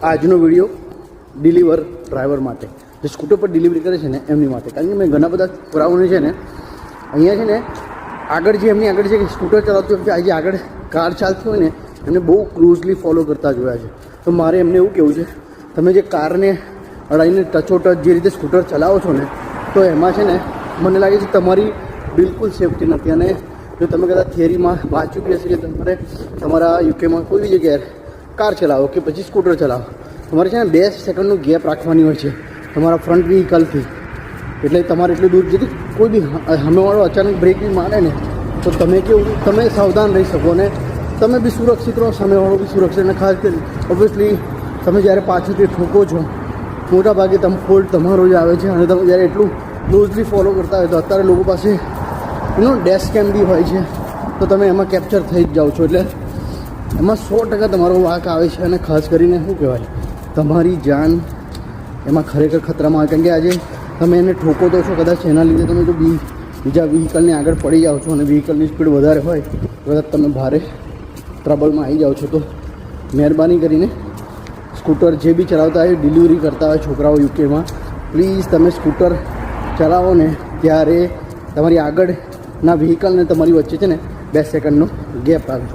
આજનો video deliver driver માટે, જે સ્કૂટર પર ડિલિવરી કરે છે ને એમની માટે. કારણ કે મેં ઘણા બધા છોકરાઓને છે ને અહીંયા છે ને આગળ જે એમની આગળ જે સ્કૂટર ચલાવતી વખતે આજે આગળ કાર ચાલતી હોય ને એમને બહુ ક્લોઝલી ફોલો કરતા જોયા છે. તો મારે એમને એવું કહેવું છે, તમે જે કારને અડાઈને ટચોટચ જે રીતે સ્કૂટર ચલાવો છો ને, તો એમાં છે ને મને લાગે છે તમારી બિલકુલ સેફટી નથી. અને જો તમે કદાચ થિયરીમાં વાંચ્યું બી હશે કે તમારે તમારા યુકેમાં કોઈ બી જગ્યાએ કાર ચલાવો કે પછી સ્કૂટર ચલાવો, તમારે છે ને 2 સેકન્ડનું ગેપ રાખવાની હોય છે તમારા ફ્રન્ટ વ્હીકલથી. એટલે તમારે એટલું દૂર જેથી કોઈ બી સામેવાળો અચાનક બ્રેક બી મારે ને તો તમે કેવું તમે સાવધાન રહી શકો અને તમે બી સુરક્ષિત રહો, સામેવાળો બી સુરક્ષિત. અને ખાસ કરીને ઓબ્વિયસલી તમે જ્યારે પાછળથી ઠોકો છો મોટા ભાગે ફોલ્ટ તમારો જ આવે છે. અને તમે જ્યારે એટલું ક્લોઝલી ફોલો કરતા હોય તો અત્યારે લોકો પાસે ડેશ કેમ બી હોય છે, તો તમે એમાં કેપ્ચર થઈ જ જાઓ છો. એટલે એમાં 100% તમારો વાંક આવે છે. અને ખાસ કરીને શું કહેવાય, તમારી જાન એમાં ખરેખર ખતરામાં આવે. કારણ કે આજે તમે એને ઠોકો તો છો, કદાચ એના લીધે તમે જો બીજા વ્હીકલની આગળ પડી જાઓ છો અને વ્હીકલની સ્પીડ વધારે હોય તો કદાચ તમે ભારે ટ્રબલમાં આવી જાઓ છો. તો મહેરબાની કરીને સ્કૂટર જે બી ચલાવતા હોય, ડિલિવરી કરતા હોય છોકરાઓ યુકેમાં, પ્લીઝ તમે સ્કૂટર ચલાવો ને ત્યારે તમારી આગળના વ્હીકલ ને તમારી વચ્ચે છે ને 2 સેકન્ડનો ગેપ રાખજો.